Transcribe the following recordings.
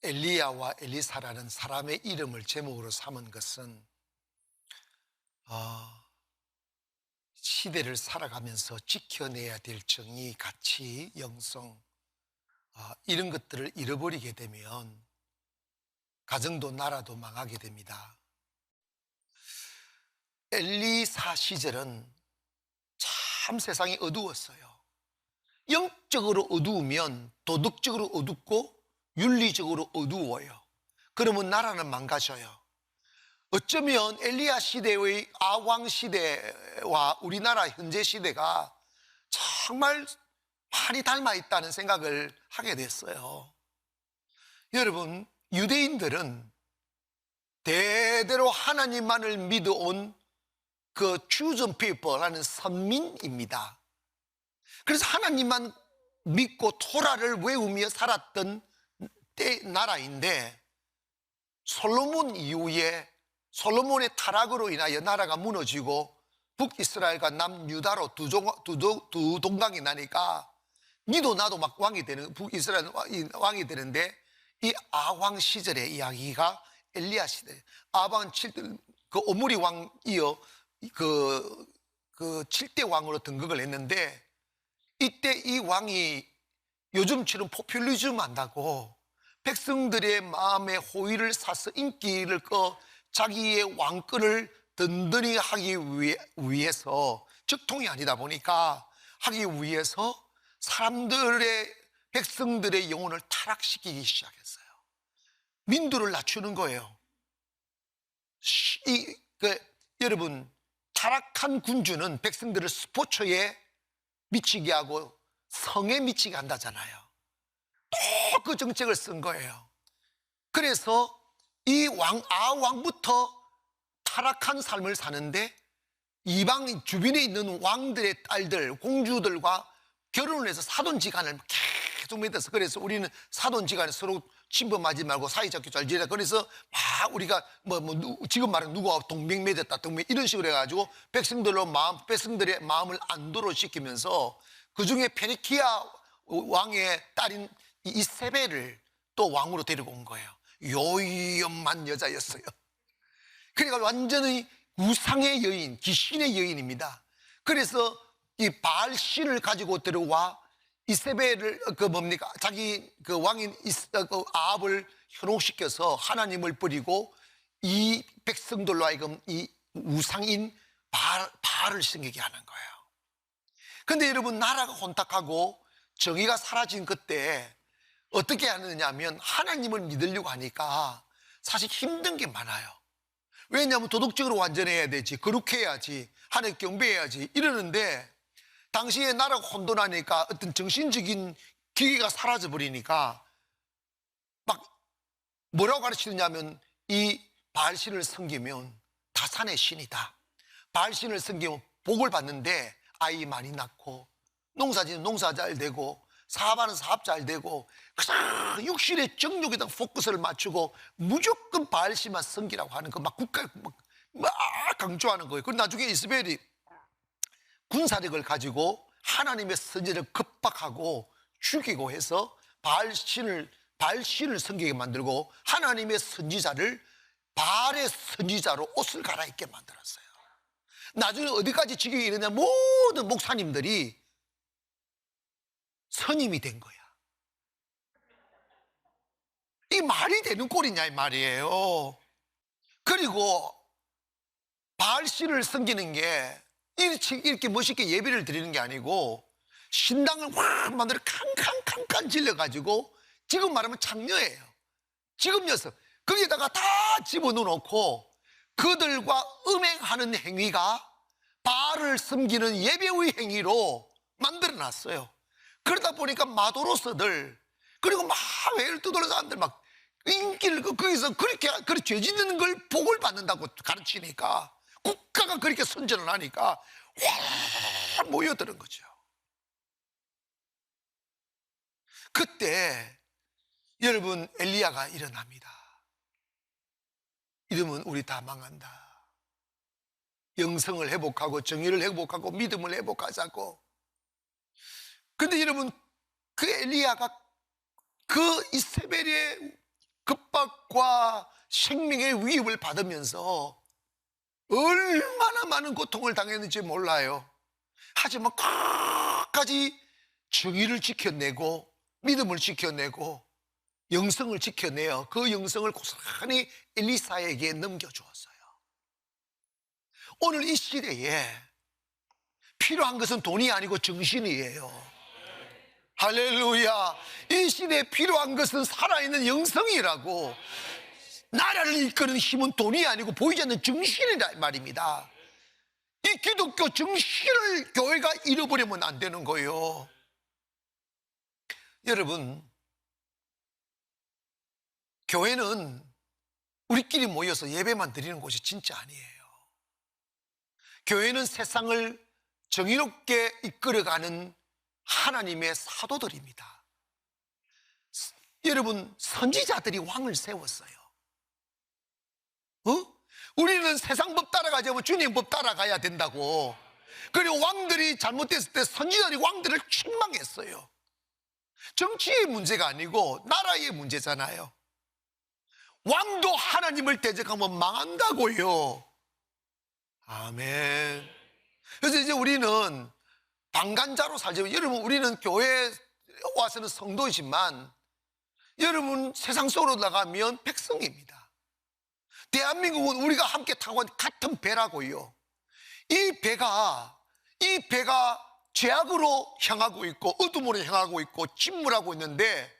엘리야와 엘리사라는 사람의 이름을 제목으로 삼은 것은 시대를 살아가면서 지켜내야 될 정의, 가치, 영성 이런 것들을 잃어버리게 되면 가정도 나라도 망하게 됩니다. 엘리사 시절은 참 세상이 어두웠어요. 영적으로 어두우면 도덕적으로 어둡고 윤리적으로 어두워요. 그러면 나라는 망가져요. 어쩌면 엘리야 시대의 아왕 시대와 우리나라 현재 시대가 정말 많이 닮아 있다는 생각을 하게 됐어요. 여러분, 유대인들은 대대로 하나님만을 믿어온 그 chosen people라는 선민입니다. 그래서 하나님만 믿고 토라를 외우며 살았던 나라인데, 솔로몬 이후에 솔로몬의 타락으로 인하여 나라가 무너지고 북이스라엘과 남유다로 두 동강이 나니까 니도 나도 막 왕이 되는, 북이스라엘 왕이 되는데, 이 아왕 시절의 이야기가 엘리야 시대, 아왕 7대, 그 오므리 왕 이어 그 7대 왕으로 등극을 했는데, 이때 이 왕이 요즘처럼 포퓰리즘 한다고 백성들의 마음에 호의를 사서 인기를 꺼 자기의 왕권을 든든히 하기 위해서, 적통이 아니다 보니까 하기 위해서 사람들의, 백성들의 영혼을 타락시키기 시작했어요. 민두를 낮추는 거예요. 여러분, 타락한 군주는 백성들을 스포츠에 미치게 하고 성에 미치게 한다잖아요. 또 그 정책을 쓴 거예요. 그래서 이 아왕부터 타락한 삶을 사는데, 이방 주변에 있는 왕들의 딸들, 공주들과 결혼을 해서 사돈지간을 계속 맺어서, 그래서 우리는 사돈지간에 서로 침범하지 말고 사이좋게 잘 지내자. 그래서 막 우리가 지금 말하는 누구와 동맹 맺었다, 동맹 이런 식으로 해가지고 백성들의 마음을 안도로 시키면서, 그 중에 페르키아 왕의 딸인 이세벨을 또 왕으로 데리고 온 거예요. 요염만 여자였어요. 그러니까 완전히 우상의 여인, 귀신의 여인입니다. 그래서 이 바알신을 가지고 들어와 이세벨을 자기 그 왕인 아합을 현혹시켜서 하나님을 버리고 이 백성들로 하여금 이 우상인 바알을 섬기게 하는 거예요. 근데 여러분, 나라가 혼탁하고 정의가 사라진 그때 어떻게 하느냐 하면, 하나님을 믿으려고 하니까 사실 힘든 게 많아요. 왜냐하면 도덕적으로 완전해야 되지, 거룩해야지, 하나님 경배해야지 이러는데, 당시에 나라가 혼돈하니까 어떤 정신적인 기계가 사라져 버리니까 막 뭐라고 가르치느냐면, 이 바알신을 섬기면 다산의 신이다, 바알신을 섬기면 복을 받는데 아이 많이 낳고, 농사지는 농사 잘 되고, 사업하는 사업 잘 되고, 그냥 육신의 정욕에다 포커스를 맞추고 무조건 바알신만 섬기라고 하는 거 막 국가에 막 강조하는 거예요. 그리고 나중에 이스벨이 군사력을 가지고 하나님의 선지자를 겁박하고 죽이고 해서 바알신을 섬기게 만들고, 하나님의 선지자를 바알의 선지자로 옷을 갈아입게 만들었어요. 나중에 어디까지 지경이 이르냐, 모든 목사님들이 선임이 된 거야. 이 말이 되는 꼴이냐 이 말이에요. 그리고 바알신을 섬기는 게 이렇게 멋있게 예배를 드리는 게 아니고, 신당을 확 만들어 칸칸칸칸 질러가지고, 지금 말하면 창녀예요. 지금 녀석 거기다가 다 집어넣어놓고 그들과 음행하는 행위가 바알을 섬기는 예배의 행위로 만들어놨어요. 그러다 보니까 마도로서들, 그리고 막 회를 떠돌는 사람들 막 인기를 거기서 그렇게 죄 짓는 걸 복을 받는다고 가르치니까, 국가가 그렇게 선전을 하니까 확 모여드는 거죠. 그때 여러분, 엘리야가 일어납니다. 이러면 우리 다 망한다. 영성을 회복하고 정의를 회복하고 믿음을 회복하자고. 근데 여러분, 그 엘리야가 그 이세벨의 욕과 생명의 위협을 받으면서 얼마나 많은 고통을 당했는지 몰라요. 하지만 끝까지 정의를 지켜내고 믿음을 지켜내고 영성을 지켜내어 그 영성을 고스란히 엘리사에게 넘겨주었어요. 오늘 이 시대에 필요한 것은 돈이 아니고 정신이에요. 할렐루야. 이 시대에 필요한 것은 살아있는 영성이라고. 나라를 이끄는 힘은 돈이 아니고 보이지 않는 정신이란 말입니다. 이 기독교 정신을 교회가 잃어버리면 안 되는 거예요. 여러분, 교회는 우리끼리 모여서 예배만 드리는 곳이 진짜 아니에요. 교회는 세상을 정의롭게 이끌어가는 하나님의 사도들입니다. 여러분, 선지자들이 왕을 세웠어요. 우리는 세상 법 따라가지 않고 주님 법 따라가야 된다고. 그리고 왕들이 잘못됐을 때 선지자들이 왕들을 책망했어요. 정치의 문제가 아니고 나라의 문제잖아요. 왕도 하나님을 대적하면 망한다고요. 아멘. 그래서 이제 우리는 방관자로 살죠. 여러분, 우리는 교회에 와서는 성도이지만 여러분, 세상 속으로 나가면 백성입니다. 대한민국은 우리가 함께 타고 간 같은 배라고요. 이 배가 죄악으로 향하고 있고 어둠으로 향하고 있고 침몰하고 있는데,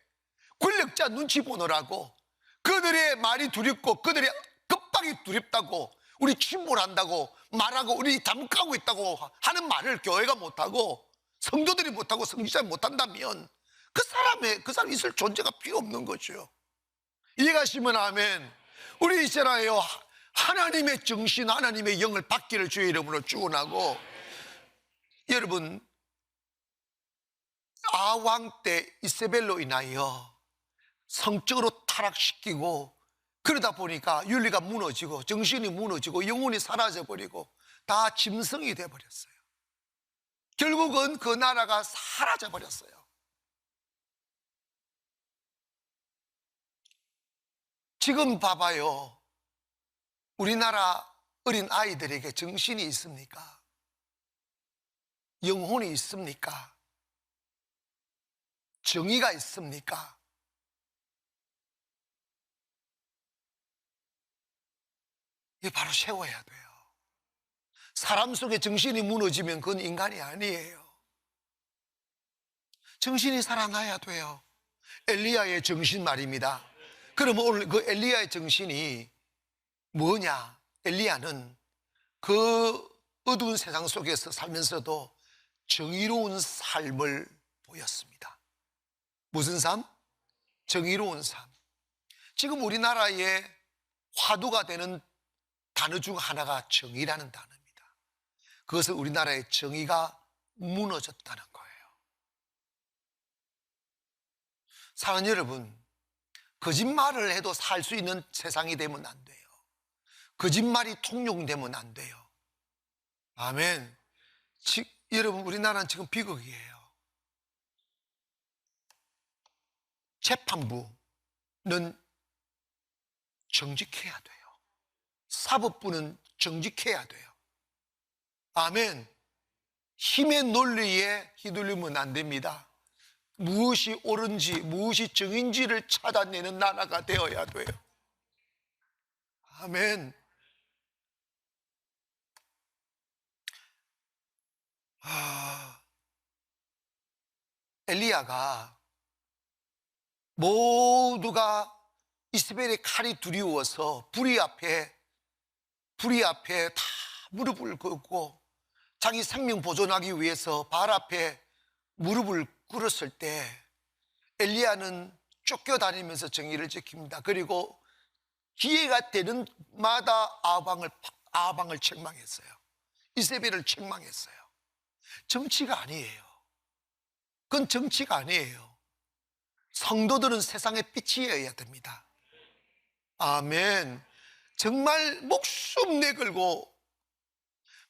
권력자 눈치 보느라고 그들의 말이 두렵고 그들의 겁박이 두렵다고 우리 침몰한다고 말하고 우리 담가고 있다고 하는 말을 교회가 못하고 성도들이 못하고 성지자들이 못한다면 그 사람이 있을 존재가 필요 없는 거죠. 이해가시면 아멘. 우리 있잖아요, 하나님의 정신, 하나님의 영을 받기를 주의 이름으로 축원하고. 여러분, 아왕 때 이세벨로 인하여 성적으로 타락시키고 그러다 보니까 윤리가 무너지고 정신이 무너지고 영혼이 사라져버리고 다 짐승이 돼버렸어요. 결국은 그 나라가 사라져버렸어요. 지금 봐봐요. 우리나라 어린 아이들에게 정신이 있습니까? 영혼이 있습니까? 정의가 있습니까? 이게 바로 세워야 돼요. 사람 속에 정신이 무너지면 그건 인간이 아니에요. 정신이 살아나야 돼요. 엘리야의 정신 말입니다. 그러면 오늘 그 엘리야의 정신이 뭐냐? 엘리야는 그 어두운 세상 속에서 살면서도 정의로운 삶을 보였습니다. 무슨 삶? 정의로운 삶. 지금 우리나라의 화두가 되는 단어 중 하나가 정의라는 단어입니다. 그것은 우리나라의 정의가 무너졌다는 거예요. 사랑하는 여러분, 거짓말을 해도 살 수 있는 세상이 되면 안 돼요. 거짓말이 통용되면 안 돼요. 아멘. 여러분, 우리나라는 지금 비극이에요. 재판부는 정직해야 돼요. 사법부는 정직해야 돼요. 아멘. 힘의 논리에 휘둘리면 안 됩니다. 무엇이 옳은지 무엇이 정인지를 찾아내는 나라가 되어야 돼요. 아멘. 엘리야가 모두가 이스라엘의 칼이 두려워서 불의 앞에 다 무릎을 꿇고 자기 생명 보존하기 위해서 발 앞에 무릎을 꿇었을 때 엘리야는 쫓겨다니면서 정의를 지킵니다. 그리고 기회가 되는 마다 아방을 책망했어요. 이세벨을 책망했어요. 정치가 아니에요. 그건 정치가 아니에요. 성도들은 세상의 빛이어야 됩니다. 아멘. 정말 목숨 내걸고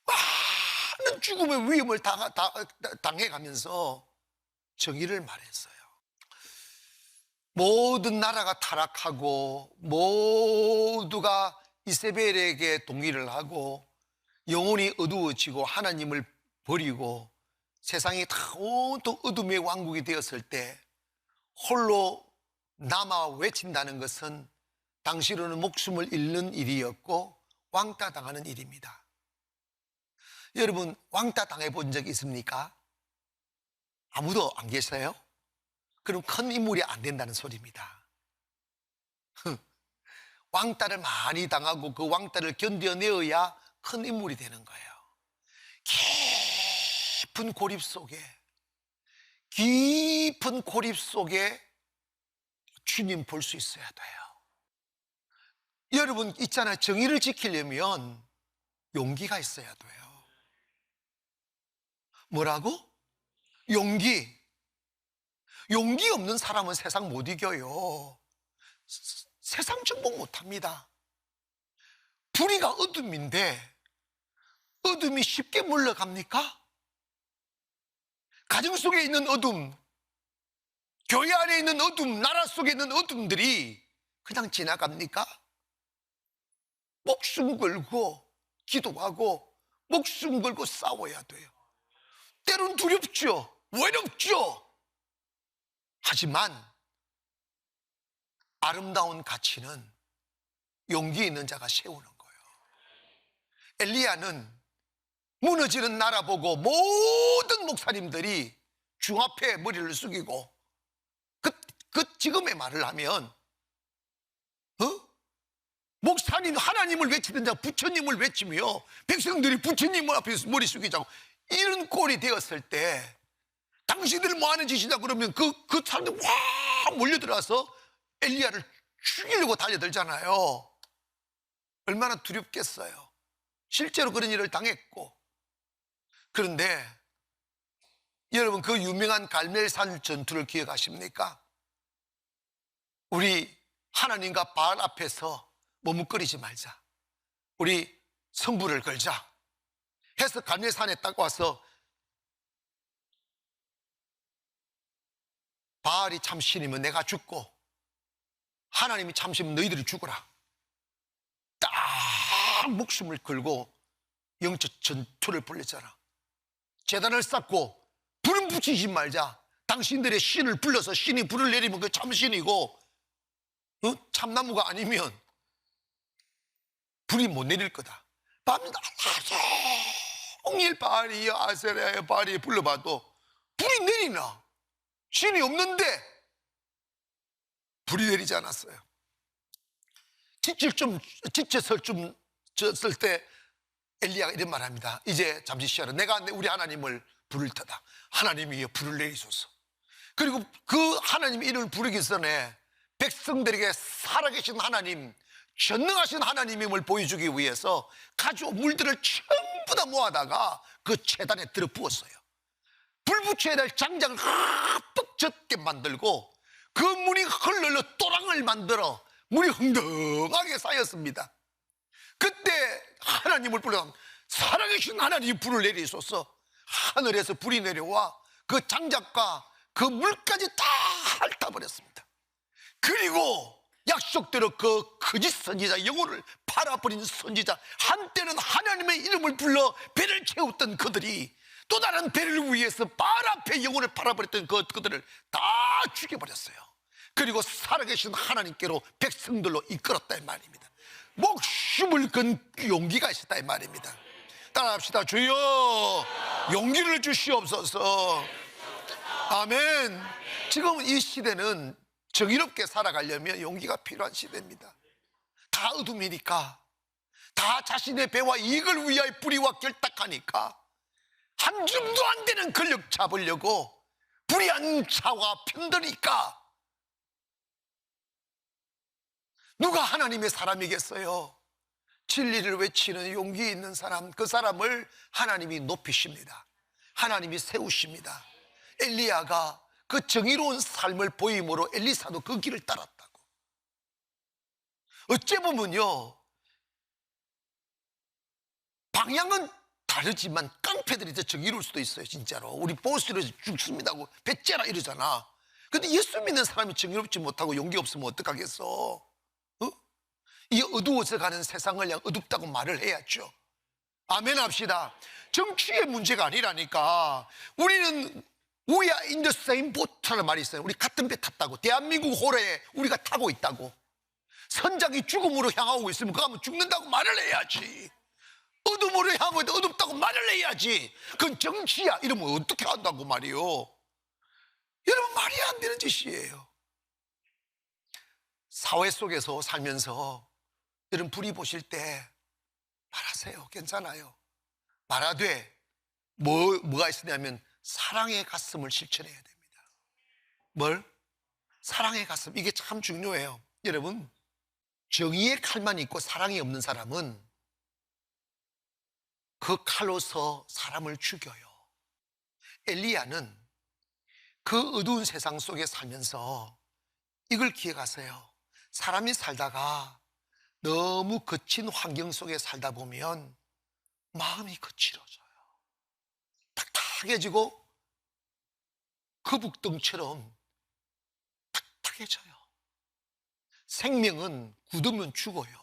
많은 죽음의 위험을 당해가면서 정의를 말했어요. 모든 나라가 타락하고 모두가 이세벨에게 동의를 하고 영혼이 어두워지고 하나님을 버리고 세상이 다 온통 어둠의 왕국이 되었을 때 홀로 남아 외친다는 것은 당시로는 목숨을 잃는 일이었고 왕따 당하는 일입니다. 여러분, 왕따 당해 본 적 있습니까? 아무도 안 계세요? 그럼 큰 인물이 안 된다는 소리입니다. 왕따를 많이 당하고 그 왕따를 견뎌내어야 큰 인물이 되는 거예요. 깊은 고립 속에 주님 볼 수 있어야 돼요. 여러분 있잖아요. 정의를 지키려면 용기가 있어야 돼요. 뭐라고? 용기 없는 사람은 세상 못 이겨요. 세상 정복 못 합니다. 불의가 어둠인데 어둠이 쉽게 물러갑니까? 가정 속에 있는 어둠, 교회 안에 있는 어둠, 나라 속에 있는 어둠들이 그냥 지나갑니까? 목숨 걸고 기도하고 목숨 걸고 싸워야 돼요. 때론 두렵죠. 외롭죠. 하지만 아름다운 가치는 용기 있는 자가 세우는 거예요. 엘리야는 무너지는 나라 보고 모든 목사님들이 중앞에 머리를 숙이고 지금의 말을 하면 목사님 하나님을 외치던 자 부처님을 외치며 백성들이 부처님 앞에서 머리 숙이자고 이런 꼴이 되었을 때 당신들 뭐 하는 짓이냐 그러면 그 사람들 와 몰려들어서 엘리야를 죽이려고 달려들잖아요. 얼마나 두렵겠어요. 실제로 그런 일을 당했고. 그런데 여러분 그 유명한 갈멜산 전투를 기억하십니까? 우리 하나님과 바알 앞에서 머뭇거리지 말자. 우리 성부를 걸자 해서 갈멜산에 딱 와서 바알이 참 신이면 내가 죽고 하나님이 참 신이면 너희들이 죽어라. 딱 목숨을 걸고 영적 전투를 벌였잖아. 제단을 쌓고 불은 붙이지 말자. 당신들의 신을 불러서 신이 불을 내리면 그 참신이고 참나무가 아니면 불이 못 내릴 거다. 밤낮 종일 바알이여 아세라여 바알이 불러봐도 불이 내리나? 신이 없는데 불이 내리지 않았어요. 지쳐서 좀 졌을 때 엘리야가 이런 말합니다. 이제 잠시 쉬어라. 내가 우리 하나님을 부를 테다. 하나님이 불을 내리소서. 그리고 그 하나님의 이름을 부르기 전에 백성들에게 살아계신 하나님, 전능하신 하나님임을 보여주기 위해서 가져온 물들을 전부 다 모아다가 그 제단에 들어 부었어요. 불 붙여야 될 장작을 흠뻑 젖게 만들고 그 물이 흘러 또랑을 만들어 물이 흥덩하게 쌓였습니다. 그때 하나님을 불러 살아계신 하나님이 불을 내리소서. 하늘에서 불이 내려와 그 장작과 그 물까지 다 핥아버렸습니다. 그리고 약속대로 그 거짓 선지자, 영혼을 팔아버린 선지자, 한때는 하나님의 이름을 불러 배를 채웠던 그들이 또 다른 배를 위해서 바알 앞에 영혼을 팔아버렸던 그들을 다 죽여버렸어요. 그리고 살아계신 하나님께로 백성들로 이끌었다 이 말입니다. 목숨을 건 용기가 있었다 이 말입니다. 따라합시다. 주여 용기를 주시옵소서. 아멘. 지금 이 시대는 정의롭게 살아가려면 용기가 필요한 시대입니다. 다 어둠이니까, 다 자신의 배와 이익을 위하여 불의와 결탁하니까 한 줌도 안 되는 권력 잡으려고 불의한 자와 편드니까 누가 하나님의 사람이겠어요? 진리를 외치는 용기 있는 사람, 그 사람을 하나님이 높이십니다. 하나님이 세우십니다. 엘리야가 그 정의로운 삶을 보임으로 엘리사도 그 길을 따랐다고. 어째 보면요, 방향은 다르지만 깡패들이 더 정의로울 수도 있어요. 진짜로 우리 보스를 죽습니다고 배째라 이러잖아. 근데 예수 믿는 사람이 정의롭지 못하고 용기 없으면 어떡하겠어? 어? 이 어두워져 가는 세상을 그냥 어둡다고 말을 해야죠. 아멘 합시다. 정치의 문제가 아니라니까. 우리는 We are in the same boat라는 말이 있어요. 우리 같은 배 탔다고. 대한민국 호래에 우리가 타고 있다고. 선장이 죽음으로 향하고 있으면 그거 하면 죽는다고 말을 해야지. 어둠으로 향하고 있다 어둡다고 말을 해야지. 그건 정치야 이러면 어떻게 한다고 말이요. 여러분, 말이 안 되는 짓이에요. 사회 속에서 살면서 여러분 불이 보실 때 말하세요. 괜찮아요. 말하되 뭐가 있으냐면 사랑의 가슴을 실천해야 됩니다. 뭘? 사랑의 가슴. 이게 참 중요해요. 여러분, 정의의 칼만 있고 사랑이 없는 사람은 그 칼로서 사람을 죽여요. 엘리야는 그 어두운 세상 속에 살면서 이걸 기억하세요. 사람이 살다가 너무 거친 환경 속에 살다 보면 마음이 거칠어져요. 딱딱해지고 거북등처럼 딱딱해져요. 생명은 굳으면 죽어요.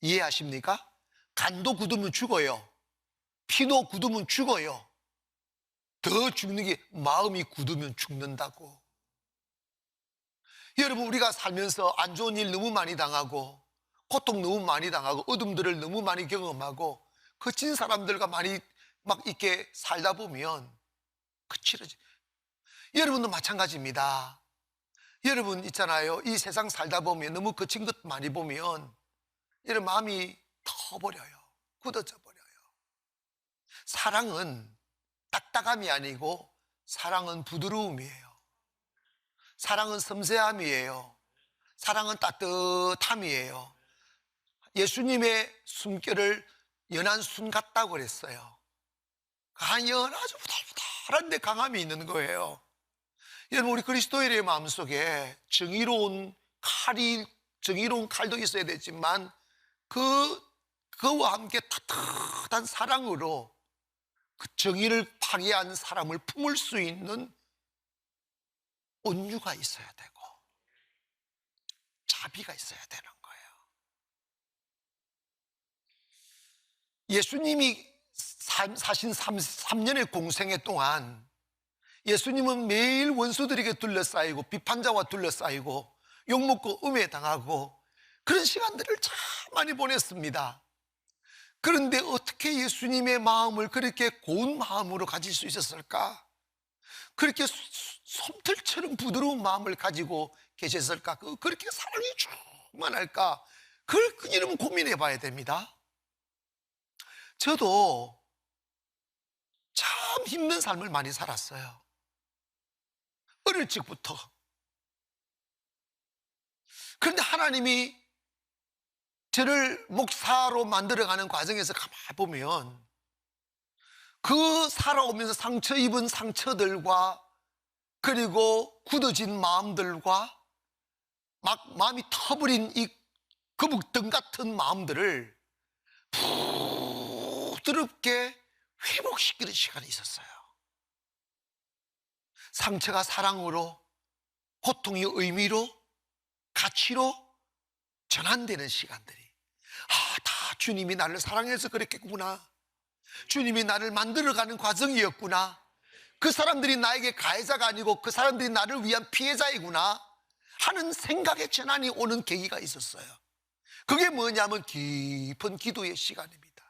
이해하십니까? 간도 굳으면 죽어요. 피도 굳으면 죽어요. 더 죽는 게 마음이 굳으면 죽는다고. 여러분, 우리가 살면서 안 좋은 일 너무 많이 당하고 고통 너무 많이 당하고 어둠들을 너무 많이 경험하고 거친 사람들과 많이 막 이렇게 살다 보면 거칠어지. 여러분도 마찬가지입니다. 여러분 있잖아요. 이 세상 살다 보면 너무 거친 것 많이 보면 여러분 마음이 터버려요. 굳어져 버려요. 사랑은 딱딱함이 아니고 사랑은 부드러움이에요. 사랑은 섬세함이에요. 사랑은 따뜻함이에요. 예수님의 숨결을 연한 순 같다고 그랬어요. 아주 부달부달한데 강함이 있는 거예요. 여러분, 우리 그리스도인의 마음속에 정의로운 칼도 있어야 되지만 그와 함께 따뜻한 사랑으로 그 정의를 파괴한 사람을 품을 수 있는 온유가 있어야 되고 자비가 있어야 되는 거예요. 예수님이 사신 3년의 공생애 동안 예수님은 매일 원수들에게 둘러싸이고 비판자와 둘러싸이고 욕먹고 음해당하고 그런 시간들을 참 많이 보냈습니다. 그런데 어떻게 예수님의 마음을 그렇게 고운 마음으로 가질 수 있었을까? 그렇게 솜털처럼 부드러운 마음을 가지고 계셨을까? 그렇게 사랑이 충만할까? 그걸 여러분 고민해 봐야 됩니다. 저도 참 힘든 삶을 많이 살았어요. 어릴 적부터. 그런데 하나님이 저를 목사로 만들어가는 과정에서 가만히 보면 그 살아오면서 상처 입은 상처들과 그리고 굳어진 마음들과 막 마음이 터버린 이 거북등 같은 마음들을 부드럽게 회복시키는 시간이 있었어요. 상처가 사랑으로, 고통이 의미로, 가치로 전환되는 시간들이, 다 주님이 나를 사랑해서 그랬겠구나, 주님이 나를 만들어가는 과정이었구나, 그 사람들이 나에게 가해자가 아니고 그 사람들이 나를 위한 피해자이구나 하는 생각의 전환이 오는 계기가 있었어요. 그게 뭐냐면 깊은 기도의 시간입니다.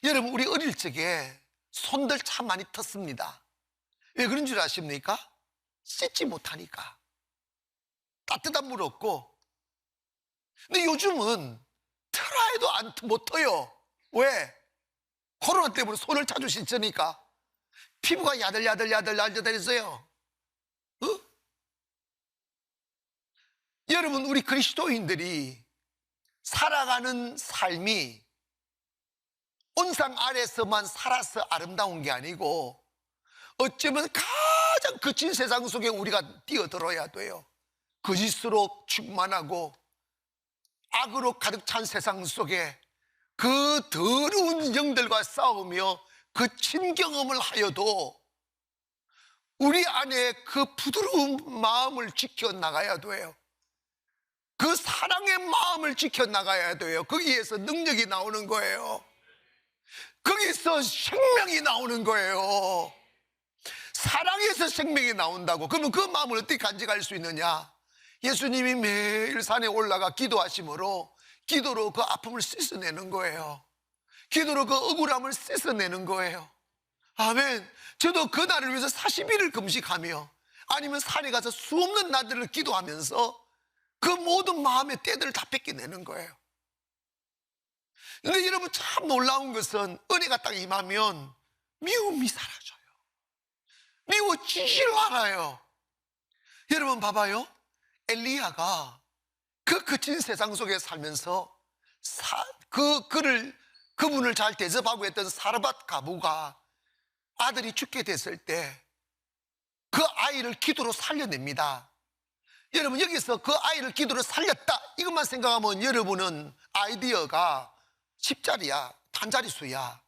여러분, 우리 어릴 적에 손들 참 많이 텄습니다. 왜 그런 줄 아십니까? 씻지 못하니까. 따뜻한 물 없고. 근데 요즘은 틀어 해도 못 터요. 왜? 코로나 때문에 손을 자주 씻으니까 피부가 야들야들해서요. 여러분, 우리 그리스도인들이 살아가는 삶이 온상 아래서만 살아서 아름다운 게 아니고 어쩌면 가장 거친 세상 속에 우리가 뛰어들어야 돼요. 거짓으로 충만하고 악으로 가득 찬 세상 속에 그 더러운 영들과 싸우며 거친 경험을 하여도 우리 안에 그 부드러운 마음을 지켜나가야 돼요. 그 사랑의 마음을 지켜나가야 돼요. 거기에서 능력이 나오는 거예요. 거기서 생명이 나오는 거예요. 사랑에서 생명이 나온다고. 그러면 그 마음을 어떻게 간직할 수 있느냐? 예수님이 매일 산에 올라가 기도하심으로, 기도로 그 아픔을 씻어내는 거예요. 기도로 그 억울함을 씻어내는 거예요. 아멘. 저도 그 날을 위해서 40일을 금식하며, 아니면 산에 가서 수없는 날들을 기도하면서 그 모든 마음의 때들을 다 뺏겨내는 거예요. 근데 여러분, 참 놀라운 것은 은혜가 딱 임하면 미움이 사라져요. 미워지질 않아요. 여러분 봐봐요. 엘리야가 그 거친 세상 속에 살면서 그분을 잘 대접하고 했던 사르밧 가부가 아들이 죽게 됐을 때 그 아이를 기도로 살려냅니다. 여러분, 여기서 그 아이를 기도로 살렸다 이것만 생각하면 여러분은 아이디어가 10자리야, 단자리수야.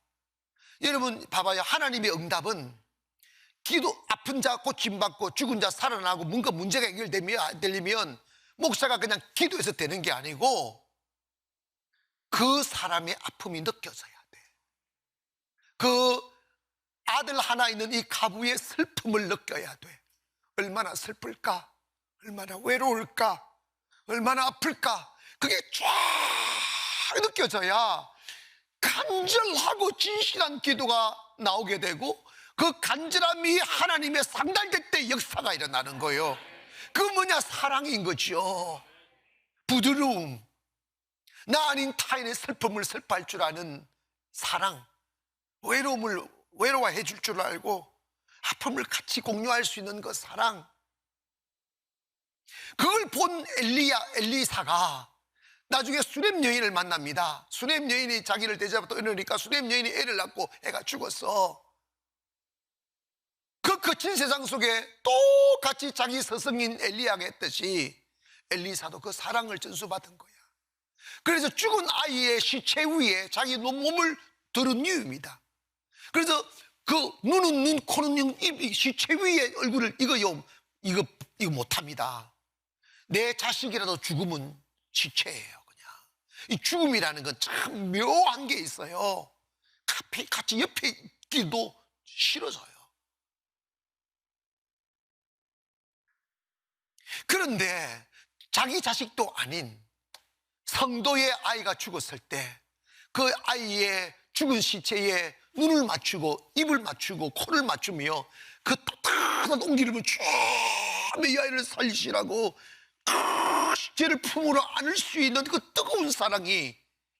여러분 봐봐요. 하나님의 응답은 기도, 아픈 자 고침받고 죽은 자 살아나고 뭔가 문제가 해결되면 목사가 그냥 기도해서 되는 게 아니고 그 사람의 아픔이 느껴져야 돼. 그 아들 하나 있는 이 가부의 슬픔을 느껴야 돼. 얼마나 슬플까? 얼마나 외로울까? 얼마나 아플까? 그게 쫙 느껴져야 간절하고 진실한 기도가 나오게 되고, 그 간절함이 하나님의 상달될 때 역사가 일어나는 거예요. 그 뭐냐? 사랑인 거죠. 부드러움. 나 아닌 타인의 슬픔을 슬퍼할 줄 아는 사랑. 외로움을 외로워해 줄 줄 알고 아픔을 같이 공유할 수 있는 그 사랑. 그걸 본 엘리사가 나중에 수넴 여인을 만납니다. 수넴 여인이 자기를 대접하다 이러니까 수넴 여인이 애를 낳고 애가 죽었어. 그 거친 세상 속에 똑같이 자기 스승인 엘리야가 했듯이 엘리사도 그 사랑을 전수받은 거야. 그래서 죽은 아이의 시체 위에 자기 몸을 두른 이유입니다. 그래서 그 눈은 눈, 코는 눈, 입, 시체 위에 얼굴을 이거 못합니다. 내 자식이라도 죽으면 시체예요. 그냥 이 죽음이라는 건 참 묘한 게 있어요. 같이 옆에 있기도 싫어져요. 그런데 자기 자식도 아닌 성도의 아이가 죽었을 때 그 아이의 죽은 시체에 눈을 맞추고 입을 맞추고 코를 맞추며 그 따뜻한 온기를 쫙 이 아이를 살리시라고 그 시체를 품으로 안을 수 있는 그 뜨거운 사랑이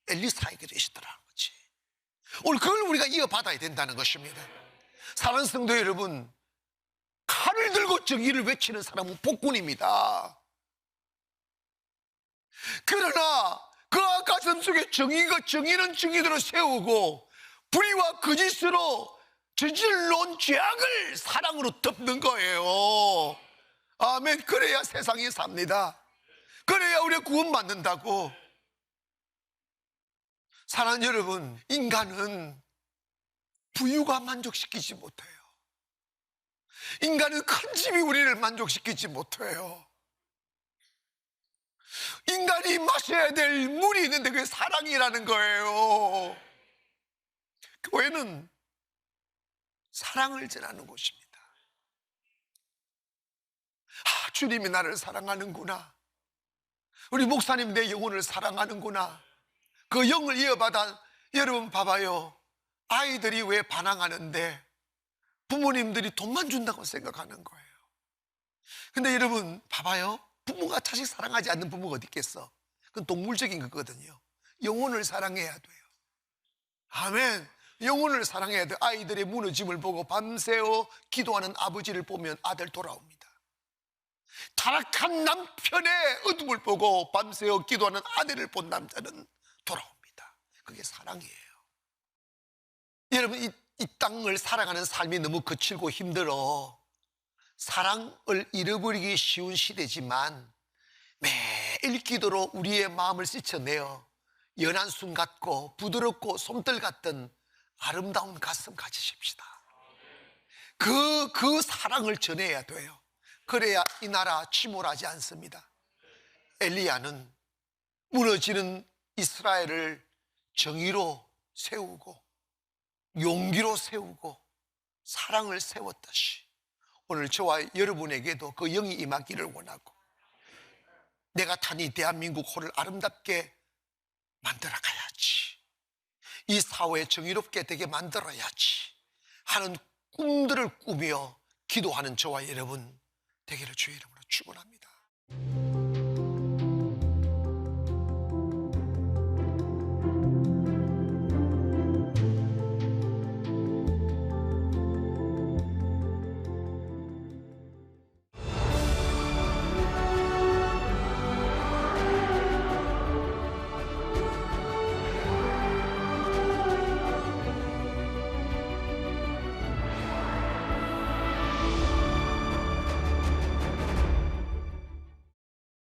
엘리사에게 되시더라는 거지. 오늘 그걸 우리가 이어받아야 된다는 것입니다. 사랑하는 성도 여러분, 칼을 들고 정의를 외치는 사람은 폭군입니다. 그러나 그 가슴 속에 정의는 정의대로 세우고 불의와 거짓으로 저질러온 죄악을 사랑으로 덮는 거예요. 아멘. 그래야 세상이 삽니다. 그래야 우리가 구원받는다고. 사랑하는 여러분, 인간은 부유가 만족시키지 못해요. 인간은 큰 집이 우리를 만족시키지 못해요. 인간이 마셔야 될 물이 있는데 그게 사랑이라는 거예요. 교회는 사랑을 전하는 곳입니다. 주님이 나를 사랑하는구나. 우리 목사님 내 영혼을 사랑하는구나. 그 영을 이어받아. 여러분 봐봐요. 아이들이 왜 반항하는데 부모님들이 돈만 준다고 생각하는 거예요. 근데 여러분 봐봐요. 부모가 자식 사랑하지 않는 부모가 어디 있겠어? 그건 동물적인 거거든요. 영혼을 사랑해야 돼요. 아멘. 영혼을 사랑해야 돼요. 아이들의 무너짐을 보고 밤새워 기도하는 아버지를 보면 아들 돌아옵니다. 타락한 남편의 어둠을 보고 밤새워 기도하는 아내를 본 남자는 돌아옵니다. 그게 사랑이에요. 여러분, 이 땅을 살아가는 삶이 너무 거칠고 힘들어 사랑을 잃어버리기 쉬운 시대지만 매일 기도로 우리의 마음을 씻어내어 연한 순 같고 부드럽고 솜털 같던 아름다운 가슴 가지십시다. 그 사랑을 전해야 돼요. 그래야 이 나라 침몰하지 않습니다. 엘리야는 무너지는 이스라엘을 정의로 세우고 용기로 세우고 사랑을 세웠듯이 오늘 저와 여러분에게도 그 영이 임하기를 원하고, 내가 탄 이 대한민국 호를 아름답게 만들어 가야지, 이 사회 정의롭게 되게 만들어야지 하는 꿈들을 꾸며 기도하는 저와 여러분 되기를 주의 이름으로 축원합니다.